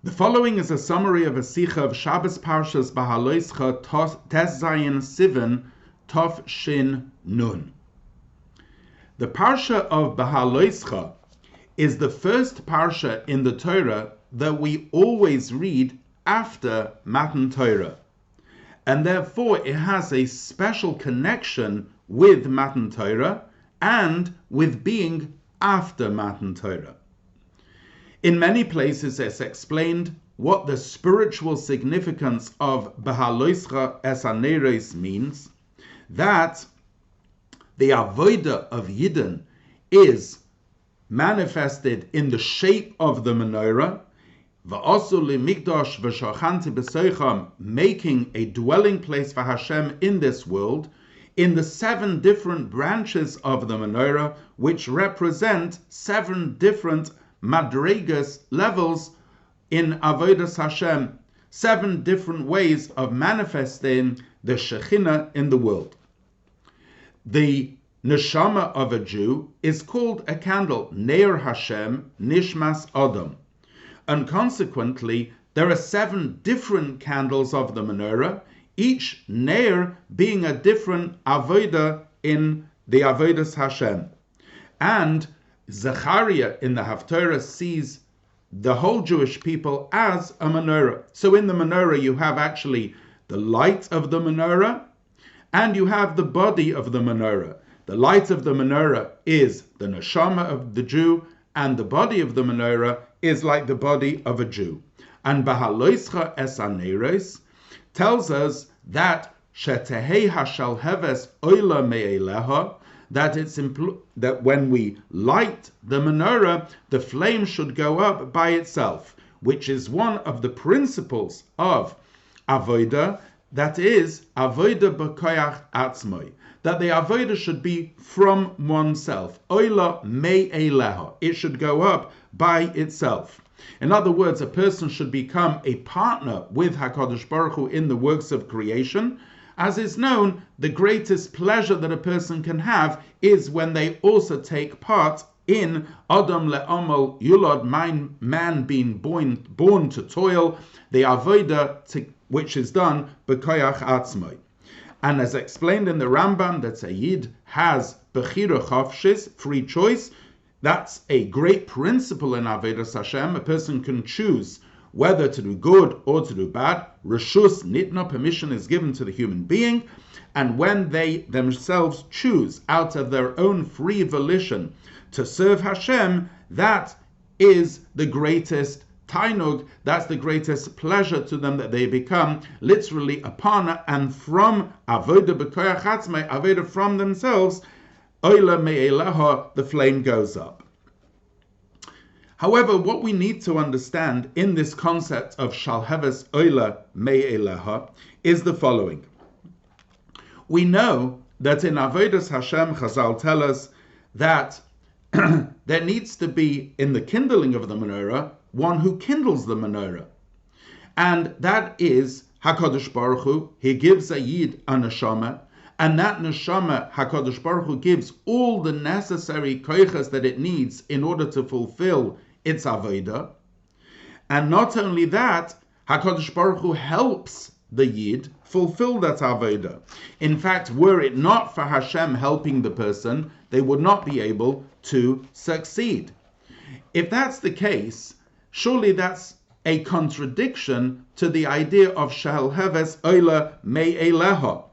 The following is a summary of a Sicha of Shabbos Parshas Behaalosecha Tes Zayin Sivan Tov Shin Nun. The Parsha of Behaalosecha is the first Parsha in the Torah that we always read after Matan Torah, and therefore it has a special connection with Matan Torah and with being after Matan Torah. In many places it's explained what the spiritual significance of Behaalosecha es haneros means, that the Avodah of Yidden is manifested in the shape of the menorah, making a dwelling place for Hashem in this world, in the 7 different branches of the menorah, which represent 7 different madregas, levels in Avodas Hashem, 7 different ways of manifesting the Shekhinah in the world. The neshama of a Jew is called a candle, Neir Hashem Nishmas Adam, and consequently there are 7 different candles of the menorah, each Neir being a different Avodah in the Avodas Hashem. And Zechariah in the Haftorah sees the whole Jewish people as a menorah. So in the menorah you have actually the light of the menorah and you have the body of the menorah. The light of the menorah is the neshama of the Jew, and the body of the menorah is like the body of a Jew. And Behaalosecha es haneros tells us that shetehei hashalheves oila me'eleha, that that when we light the menorah, the flame should go up by itself, which is one of the principles of Avodah, that is Avodah b'koyach atzmoi, that the Avodah should be from oneself. Oila me'eleha, it should go up by itself. In other words, a person should become a partner with HaKadosh Baruch Hu in the works of creation. As is known, the greatest pleasure that a person can have is when they also take part in Adam le'amal yulad, man being born to toil, the Avodah which is done b'koyach atzmai. And as explained in the Rambam, that a Yid has bechira chofshis, free choice. That's a great principle in Avodas Hashem. A person can choose whether to do good or to do bad. Reshus nitna, permission is given to the human being, and when they themselves choose out of their own free volition to serve Hashem, that is the greatest tainug, that's the greatest pleasure to them, that they become literally a partner, and from Avodah b'koyach atzmai, Avodah from themselves, oila me'eleha, the flame goes up. However, what we need to understand in this concept of shalheves oila me'eleha is the following. We know that in Avodas Hashem, Chazal tell us that there needs to be, in the kindling of the menorah, one who kindles the menorah. And that is HaKadosh Baruch Hu. He gives a Yid a neshama, and that neshama, HaKadosh Baruch Hu gives all the necessary koiches that it needs in order to fulfill its avodah. And not only that, HaKadosh Baruch Hu helps the Yid fulfill that avodah. In fact, were it not for Hashem helping the person, they would not be able to succeed. If that's the case, surely that's a contradiction to the idea of shalheves oila me'eleha.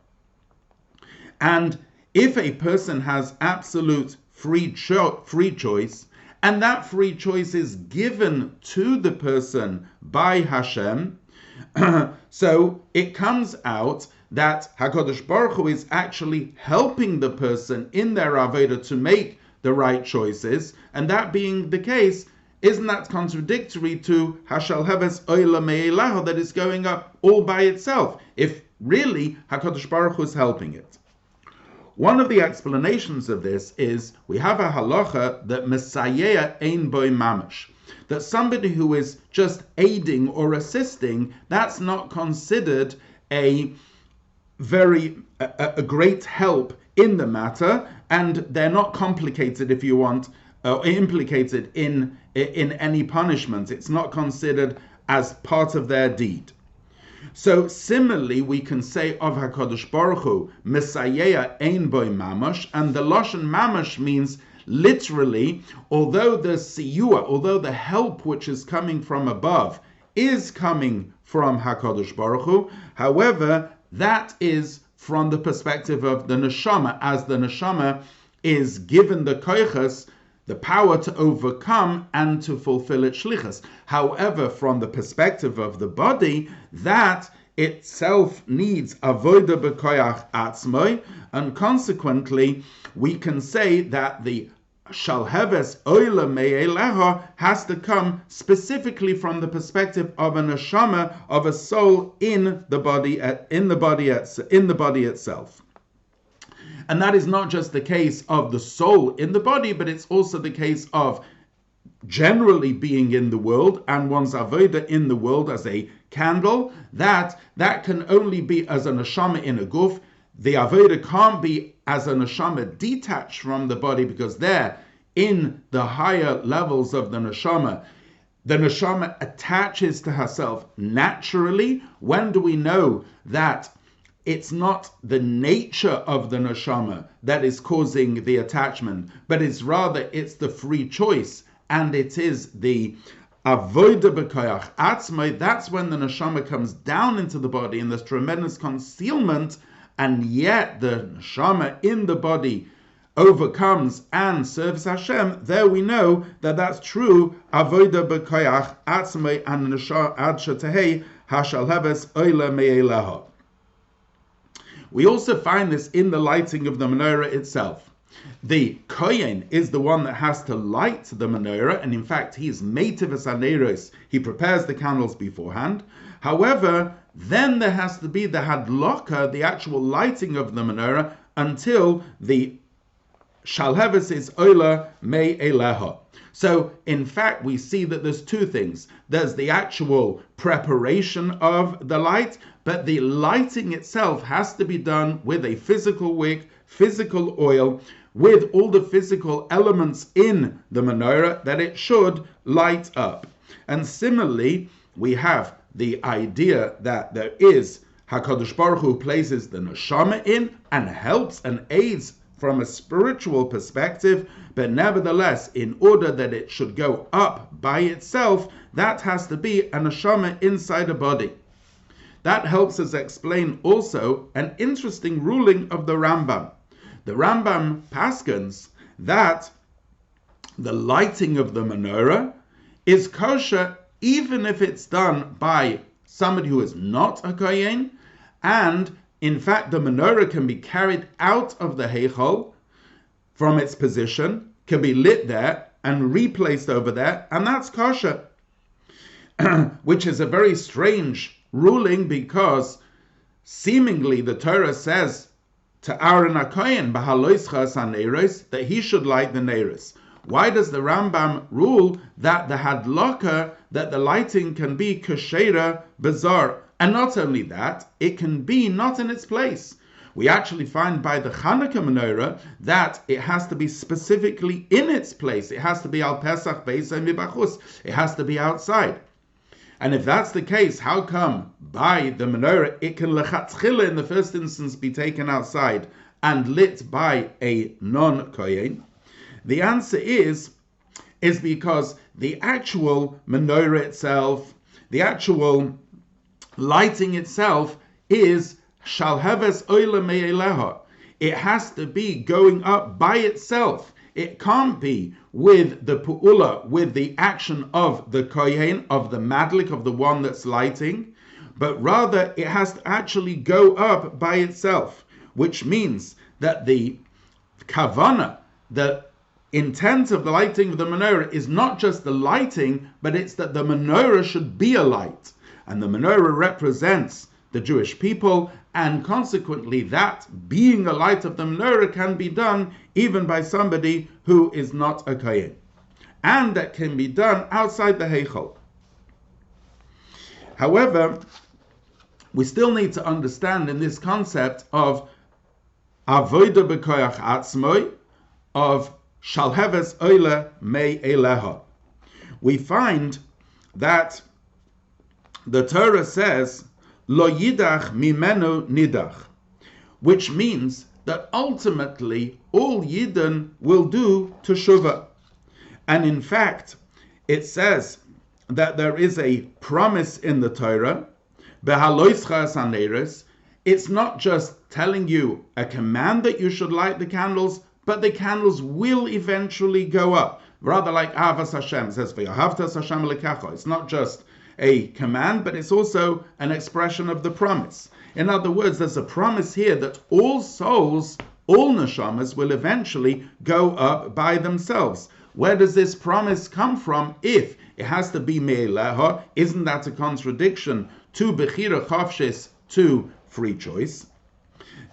And if a person has absolute free choice, and that free choice is given to the person by Hashem, so it comes out that HaKadosh Baruch Hu is actually helping the person in their avodah to make the right choices, and that being the case, isn't that contradictory to Hashalheves Oila Me'eleha, that is going up all by itself, if really HaKadosh Baruch Hu is helping it? One of the explanations of this is, we have a halacha that Messiah ein boi mamash, that somebody who is just aiding or assisting, that's not considered a great help in the matter, and they're not complicated, if you want, implicated in any punishment. It's not considered as part of their deed. So similarly, we can say of HaKadosh Baruch Hu, Mesayeya ein boi mamash, and the Lashon mamash means literally, although the siyua, although the help which is coming from above is coming from HaKadosh Baruch Hu, however, that is from the perspective of the neshama, as the neshama is given the koiches, the power to overcome and to fulfill its shlichus. However, from the perspective of the body, that itself needs avodah b'koyach atzmoi, and consequently, we can say that the shalheves oila me'eleha has to come specifically from the perspective of a neshama, of a soul in the body itself. And that is not just the case of the soul in the body, but it's also the case of generally being in the world and one's avodah in the world as a candle. That can only be as a neshama in a guf. The avodah can't be as a neshama detached from the body, because there, in the higher levels of the neshama attaches to herself naturally. When do we know that it's not the nature of the neshama that is causing the attachment, but it's the free choice, and it is the avodah b'koyach atzmai. That's when the neshama comes down into the body, and there's tremendous concealment, and yet the neshama in the body overcomes and serves Hashem. There we know that that's true avodah b'koyach atzmai and neshama ad shetehei hashalheves oila me'eleha. We also find this in the lighting of the menorah itself. The kohen is the one that has to light the menorah, and in fact he is meitiv haneros. He prepares the candles beforehand. However, then there has to be the hadlaka, the actual lighting of the menorah, until the shalheves is oila me'eleha. So, in fact, we see that there's two things. There's the actual preparation of the light, but the lighting itself has to be done with a physical wick, physical oil, with all the physical elements in the menorah that it should light up. And similarly, we have the idea that there is HaKadosh Baruch Hu places the neshama in and helps and aids from a spiritual perspective, but nevertheless, in order that it should go up by itself, that has to be a neshama inside a body. That helps us explain also an interesting ruling of the Rambam. The Rambam paskins that the lighting of the menorah is kosher even if it's done by somebody who is not a kohen, and in fact, the menorah can be carried out of the heichal from its position, can be lit there and replaced over there, and that's kosher. Which is a very strange ruling, because seemingly the Torah says to Aaron HaKohen, Behaalosecha neiros, that he should light the neiros. Why does the Rambam rule that the hadlaka, that the lighting can be kashera bizarre? And not only that, it can be not in its place. We actually find by the Chanukah menorah that it has to be specifically in its place. It has to be al Pesach be'isay mibachus. It has to be outside. And if that's the case, how come by the menorah it can lechatchila in the first instance be taken outside and lit by a non-kohen? The answer is because the actual menorah itself, the actual lighting itself is shalheves oila me'eleha. It has to be going up by itself. It can't be with the pu'ula, with the action of the kohen, of the madlik, of the one that's lighting, but rather it has to actually go up by itself, which means that the kavana, the intent of the lighting of the menorah is not just the lighting, but it's that the menorah should be a light. And the menorah represents the Jewish people, and consequently that being a light of the menorah can be done even by somebody who is not a kohen. And that can be done outside the heichal. However, we still need to understand in this concept of avodah b'koyach atzmoi, of shalheves oila me'eleha. We find that the Torah says, Lo yidach mimenu nidach, which means that ultimately all Yidden will do teshuvah. And in fact, it says that there is a promise in the Torah, Behaalosecha saneres. It's not just telling you a command that you should light the candles, but the candles will eventually go up. Rather like Avas Hashem, it says, V'yahavtas Hashem lekecha. It's not just a command, but it's also an expression of the promise. In other words, there's a promise here that all souls, all neshamas, will eventually go up by themselves. Where does this promise come from? If it has to be me'eleha, isn't that a contradiction to bechira chavshis, to free choice?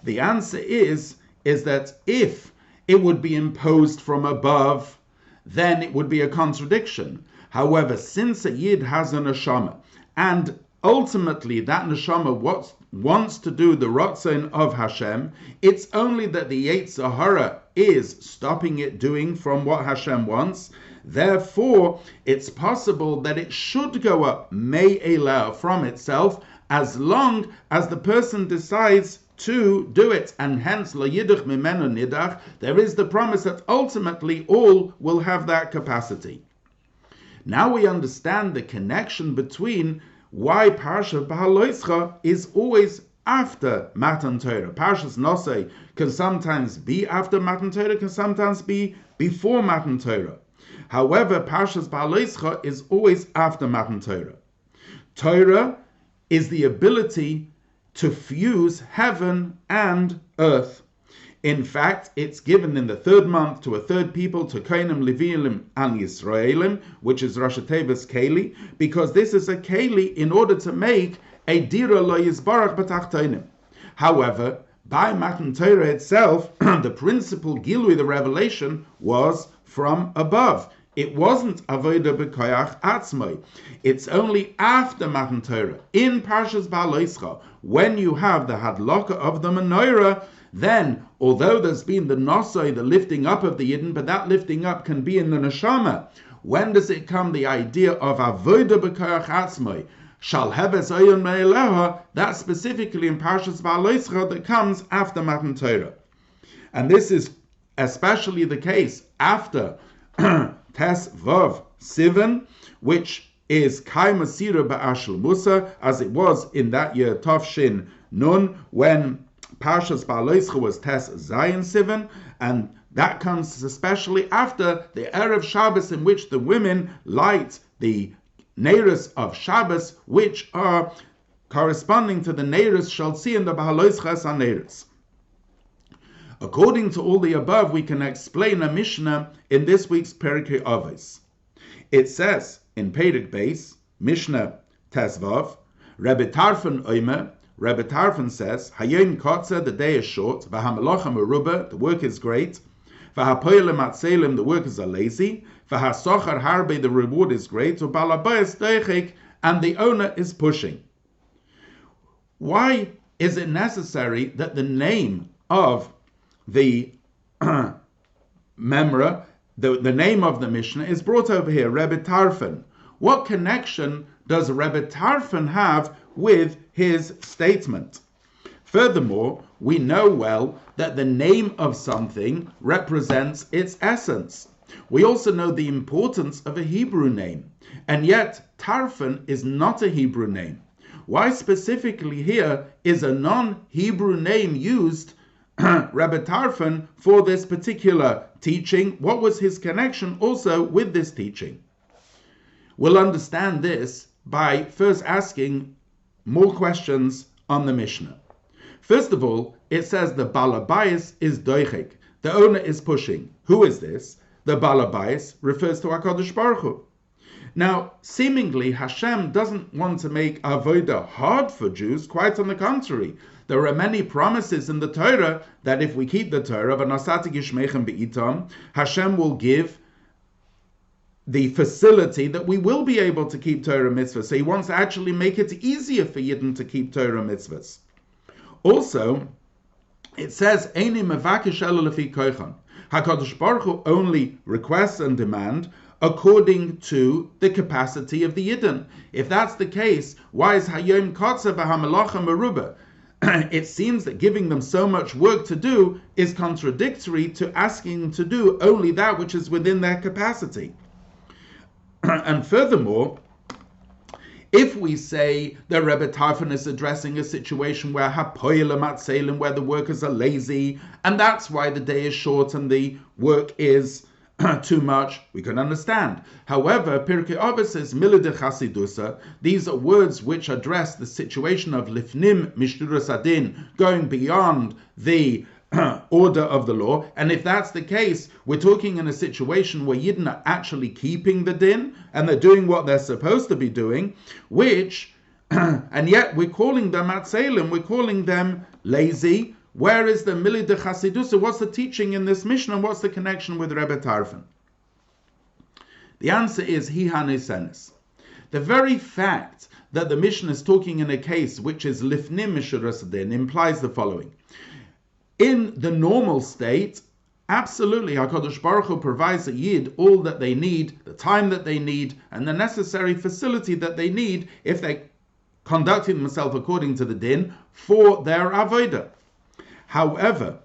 The answer is that if it would be imposed from above, then it would be a contradiction. However, since a Yid has a neshama, and ultimately that neshama wants to do the Ratzon of Hashem, it's only that the Yetzer Hara is stopping it doing from what Hashem wants. Therefore, it's possible that it should go up me'elah, from itself, as long as the person decides to do it. And hence, lo yidach mimenu nidach, there is the promise that ultimately all will have that capacity. Now we understand the connection between why Parsha Behaalosecha is always after Matan Torah. Parshas Nosei can sometimes be after Matan Torah, can sometimes be before Matan Torah. However, Parshas Behaalosecha is always after Matan Torah. Torah is the ability to fuse heaven and earth. In fact, it's given in the third month to a third people, to Kohanim, Leviim, and Yisraelim, which is Rosh Hashanah's Keli, because this is a Keli in order to make a Dira Lo Yisbarach B'Tachtonim. However, by Matan Torah itself, the principal Gilui, the revelation, was from above. It wasn't Avodah B'Koyach Atzmai. It's only after Matan Torah, in Parshas Behaalosecha, when you have the Hadlaka of the menorah, then, although there's been the nosai, the lifting up of the Yidden, but that lifting up can be in the neshama. When does it come the idea of Avodah B'Koyach Atzmai? Shal Hebes Oyon Me'eleha, that's specifically in Parshas Behaalosecha that comes after Matan Torah. And this is especially the case after Tes Vav Sivan, which is Kai Masira Ba'ashel Musa, as it was in that year Tov Nun, when Parshas Behaalosecha was Tes Zayin Sivan, and that comes especially after the Erev Shabbos, in which the women light the neiros of Shabbos, which are corresponding to the neiros shall see in the Behaalosecha neiros. According to all the above, we can explain a Mishnah in this week's Perikei Avos. It says in Perek Beis, Mishnah Tesvav, Rabbi Tarfon Oimer, Rabbi Tarfon says, Hayom Kotzer, the day is short, V'hamalacha meruba, the work is great, V'hapoyele matzelim, the workers are lazy, V'hasochar harbe, the reward is great, U'balabayas deichik, and the owner is pushing. Why is it necessary that the name of the menorah, the name of the Mishnah, is brought over here, Rabbi Tarfon? What connection does Rabbi Tarfon have with his statement? Furthermore, we know well that the name of something represents its essence. We also know the importance of a Hebrew name, and yet Tarfon is not a Hebrew name. Why specifically here is a non-Hebrew name used, Rabbi Tarfon, for this particular teaching? What was his connection also with this teaching? We'll understand this by first asking more questions on the Mishnah. First of all, it says the balabayis is doichik. The owner is pushing. Who is this? The balabayis refers to HaKadosh Baruch Hu. Now, seemingly, Hashem doesn't want to make Avodah hard for Jews. Quite on the contrary. There are many promises in the Torah that if we keep the Torah, v'nasati gishmeichem be'itam, Hashem will give the facility that we will be able to keep Torah mitzvahs. So he wants to actually make it easier for Yidden to keep Torah mitzvahs. Also, it says, Eini mevakish elo lefi koichan. HaKadosh Baruch Hu only requests and demand according to the capacity of the Yidden. If that's the case, why is Hayom Kotzer v'hamelacha meruba? It seems that giving them so much work to do is contradictory to asking them to do only that which is within their capacity. And furthermore, if we say that Rebbe Tarfon is addressing a situation where where the workers are lazy, and that's why the day is short and the work is too much, we can understand. However, Pirkei Avos says milide chasidusa. These are words which address the situation of lifnim mishturas adin, going beyond the order of the law. And if that's the case, we're talking in a situation where Yidden are actually keeping the din and they're doing what they're supposed to be doing, which and yet we're calling them atzelim, we're calling them lazy. Where is the Milid de Chasidusa? What's the teaching in this Mishnah and what's the connection with Rebbe Tarfon? The answer is Hi Hanesenes. The very fact that the Mishnah is talking in a case which is Lifnim Mishuras Adin implies the following. In the normal state, absolutely, HaKadosh Baruch Hu provides a Yid all that they need, the time that they need, and the necessary facility that they need if they're conducting themselves according to the din for their Avodah. However,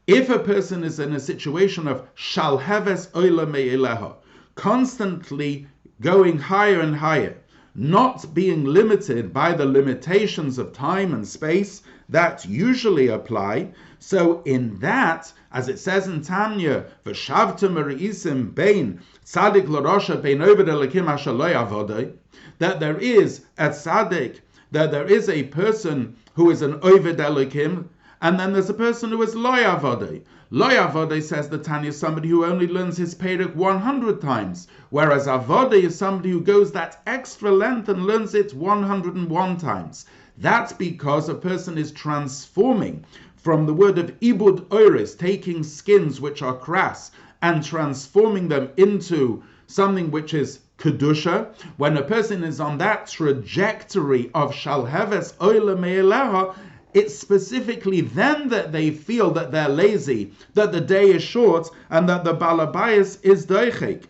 if a person is in a situation of shalheves oila me'eleha, constantly going higher and higher, not being limited by the limitations of time and space that usually apply, so in that, as it says in Tanya, v'shavtem re'isim bein tzadik l'rosha bein oved elikim ashaloi avodai, that there is a tzaddik, that there is a person who is an oved elikim, and then there's a person who is loy avodai. Loy avodai, says the Tanya, somebody who only learns his Perek 100 times, whereas avodai is somebody who goes that extra length and learns it 101 times. That's because a person is transforming from the word of ibud oiris, taking skins which are crass, and transforming them into something which is kedusha. When a person is on that trajectory of shalheves oila me'eleha, it's specifically then that they feel that they're lazy, that the day is short, and that the balabayas is doichek.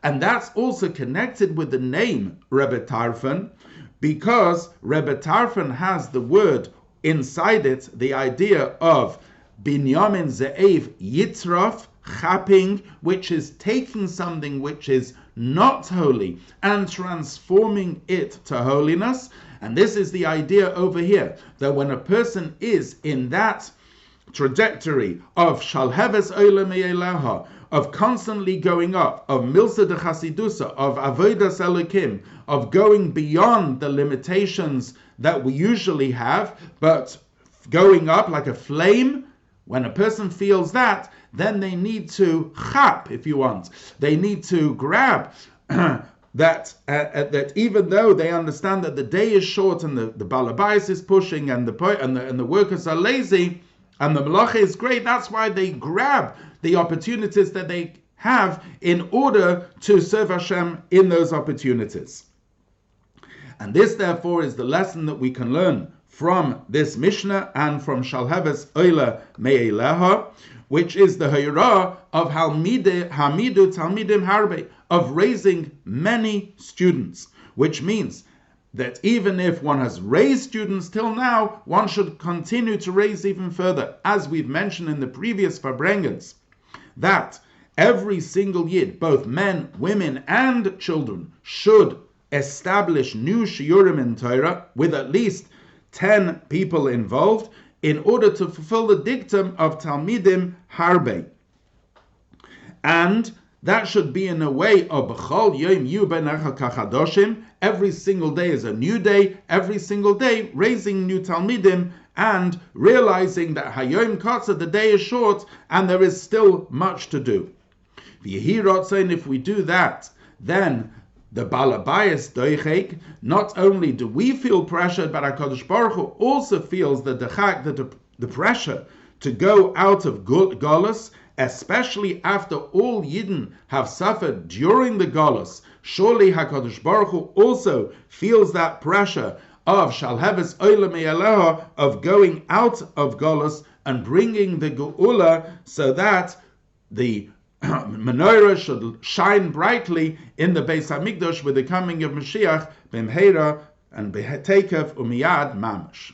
And that's also connected with the name Rebbe Tarfon, because Rebbe Tarfon has the word inside it, the idea of Binyamin Ze'ev Yitrof, chapping, which is taking something which is not holy and transforming it to holiness. And this is the idea over here, that when a person is in that trajectory of shalheves oila me'eleha, of constantly going up, of milsa de chasidusa, of avodas elokim, of going beyond the limitations that we usually have, but going up like a flame, when a person feels that, then they need to chap, if you want. They need to grab that even though they understand that the day is short and the balabais is pushing and the workers are lazy and the malacha is great, that's why they grab the opportunities that they have in order to serve Hashem in those opportunities. And this, therefore, is the lesson that we can learn from this Mishnah and from Shalheves Oila Me'eleha, which is the Hayra of Hamidu Talmidim Harbe, of raising many students, which means that even if one has raised students till now, one should continue to raise even further, as we've mentioned in the previous Farbrengens, that every single Yid, both men, women, and children, should establish new shiurim in Torah with at least 10 people involved in order to fulfill the dictum of Talmidim Harbe. And that should be in a way of B'chol Yom Yu B'necha Kachadoshim. Every single day is a new day. Every single day raising new Talmidim and realizing that Hayom Kotzer, the day is short and there is still much to do. If we do that, then the balabayas doichek, not only do we feel pressured, but HaKadosh Baruch Hu also feels that the pressure to go out of Golus, especially after all Yidden have suffered during the Golus. Surely HaKadosh Baruch Hu also feels that pressure of Shalheves Oila Me'eleha, of going out of Golus and bringing the Geula, so that the menorah should shine brightly in the Beis Hamikdash with the coming of Mashiach, b'mheira and b'tekev umiyad mamash.